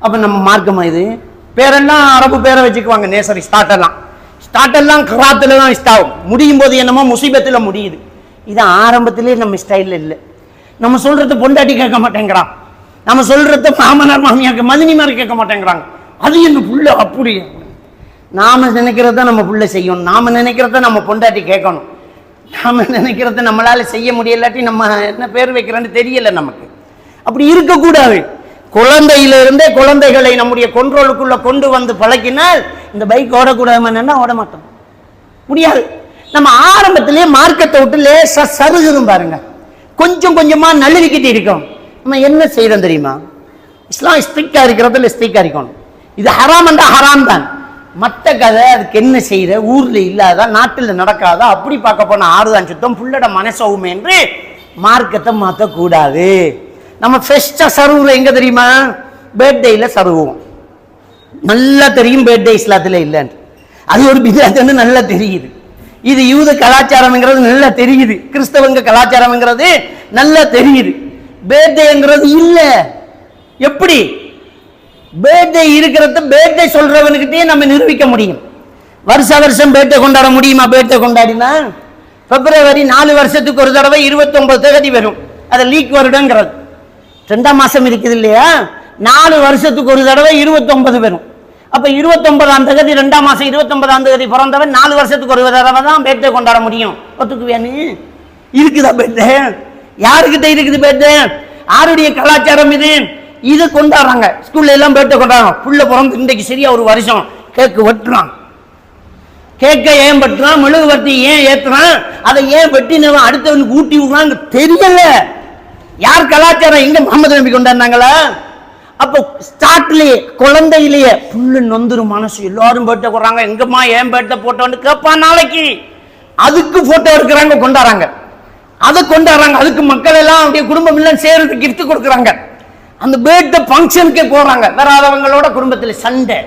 அப்போ நம்ம மார்க்கமா இது? பேரெல்லாம் அரபு பேரை வச்சுக்குவாங்க. நேசரி ஸ்டார்ட் எல்லாம் கிராத்தில் தான் ஸ்டாகும். முடியும் போது என்னமோ முசீபத்தில் முடியுது. இது ஆரம்பத்திலே நம்ம ஸ்டைலில் இல்லை. நம்ம சொல்றத பொண்டாட்டி கேட்க மாட்டேங்கிறான். நம்ம சொல்றத மாமனார் மாமியாருக்கு மதினிமார் கேட்க மாட்டேங்கிறாங்க. அது என்ன புள்ள அப்படி? நாம நினைக்கிறத நம்ம புள்ள செய்யணும். நாம நினைக்கிறத நம்ம பொண்டாட்டி கேட்கணும். நாம நினைக்கிறத நம்மளால செய்ய முடியலாட்டி நம்ம என்ன பேர் வைக்கிறோன்னு தெரியல நமக்கு. அப்படி இருக்கக்கூடாது. குழந்தையிலிருந்தே குழந்தைகளை நம்முடைய கொண்ட்ரோலுக்குள்ள கொண்டு வந்து பழக்கினால் இந்த பைக் ஓடக்கூடாதுன்னா ஓட மாட்டோம், முடியாது. நம்ம ஆரம்பத்திலே மார்க்கத்தை விட்டு லேசா சருகுதும் பாருங்க, கொஞ்சம் கொஞ்சமா நழுவிக்கிட்டு இருக்கோம். நம்ம என்ன செய்யறோம் தெரியுமா? இஸ்லாம் ஸ்ட்ரிக்டா இருக்கிறதுல ஸ்ட்ரிக்டா இருக்கணும். இது ஹராம் என்றா ஹராம் தான். மற்ற கதை அதுக்கு என்ன செய்யற, ஊர்ல இல்லாதா, நாட்டில் நடக்காதா, அப்படி பார்க்க போன ஆறுதான் சுத்தம் புள்ளட மனசவுமே என்று மார்க்கத்தை மாற்றக்கூடாது. நம்ம ஃபெஸ்டா சருவுல எங்க தெரியுமா? பர்த்டேல சருவோம். நல்லா தெரியும் பர்த்டே இஸ்லாத்துல இல்லைன்னு. அது ஒரு பிதாத்துன்னு நல்லா தெரியுது. இது யூத கலாச்சாரம்ங்கிறது நல்லா தெரியுது. கிறிஸ்தவங்க கலாச்சாரம்ங்கிறது நல்லா தெரியுது. பர்த்டேங்கிறது இல்ல. எப்படி பர்த்டே இருக்கிறத பர்த்டே சொல்றவனுக்கிட்டே நம்ம நிரூபிக்க முடியும். வருஷம் பர்த்டே கொண்டாட முடியுமா? பர்த்டே கொண்டாடினா பிப்ரவரி 4 வருஷத்துக்கு ஒரு தடவை 29 தேதி வரும். அது லீக் வருடங்கிறது. 2ஆம் மாசம் இருக்குது இல்லையா? 4 வருஷத்துக்கு ஒரு தடவை 29 வரும். அப்ப 29ஆம் தேதி 2ஆம் மாசம் 29ஆம் தேதி பிறந்தவன் 4 வருஷத்துக்கு ஒரு தடவை தான் பர்த்டே கொண்டாட முடியும். ஒத்துக்குவியானு? இருக்குதா பர்த்டே? யாருக்கிட்ட இருக்குது பர்த்டே? யாருடைய கலாச்சாரம் இது? இது கொண்டாடுறாங்க. ஸ்கூல்ல எல்லாம் பர்த்டே கொண்டாடுறாங்க. புள்ள பிறந்து இன்றைக்கு சரியா ஒரு வருஷம் கேக்கு வெட்டுறான். கேக்க ஏன் வெட்டுறான்? மெழுகுவர்த்தி ஏன் ஏத்துறான்? அதை ஏன் வெட்டினவன் அடுத்தவனுக்கு ஊட்டி விடுறான்னு தெரியல. யார் கலாச்சாரம்? எங்க முகமது நபி கொண்டாடினாங்களா? அப்போ ஸ்டார்ட்லயே குழந்தையிலேயே புல்லு நொந்துரும் மனசு. எல்லாரும் பர்த்டே போடுறாங்க. எங்கம்மா ஏன் பர்த்டே போட்டோன்னு கேட்பான் நாளைக்கு. அதுக்கு போட்டோ எடுக்கிறாங்க, கொண்டாடுறாங்க. அதை கொண்டாடுறாங்க. அதுக்கு மக்கள் எல்லாம் அப்படியே குடும்பம் எல்லாம் சேர்ந்து கிஃப்ட் கொடுக்குறாங்க. அந்த பர்த்டே ஃபங்க்ஷனுக்கே போறாங்க. வராதவங்களோட குடும்பத்தில் சண்டை.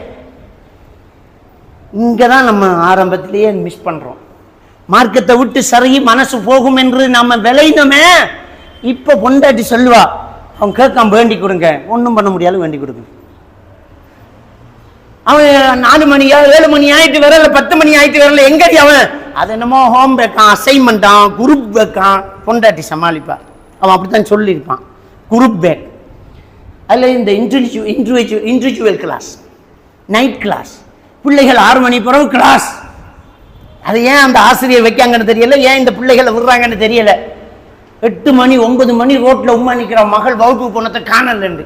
இங்கதான் நம்ம ஆரம்பத்திலேயே மிஸ் பண்றோம். மார்க்கத்தை விட்டு சருகி மனசு போகும் என்று நம்ம விளையினோமே. இப்ப பொண்டாட்டி சொல்லுவா, அவன் கேட்காம வேண்டி கொடுங்க. ஒன்றும் பண்ண முடியாது, வேண்டி கொடுங்க. அவன் 4 மணியா 7 மணி ஆயிட்டு வரல, 10 மணி ஆயிட்டு வரல. எங்கடி அவன்? அது என்னமோ ஹோம் பேக்கான், அசைன்மெண்டான், குரூப் பேக்கான். பொண்டாட்டி சமாளிப்பா. அவன் அப்படித்தான் சொல்லியிருப்பான், குரூப் பேக். அதில் இந்த இண்டிவிஜுவல் கிளாஸ், நைட் கிளாஸ், பிள்ளைகள் 6 மணி பிறகு கிளாஸ். அது ஏன் அந்த ஆசிரியர் வைக்காங்கன்னு தெரியல, ஏன் இந்த பிள்ளைகளை விடுறாங்கன்னு தெரியல. 8 மணி 9 மணி ரோட்ல உமா நிற்கிற மகள் வகுப்பு போனதை காணலன்னு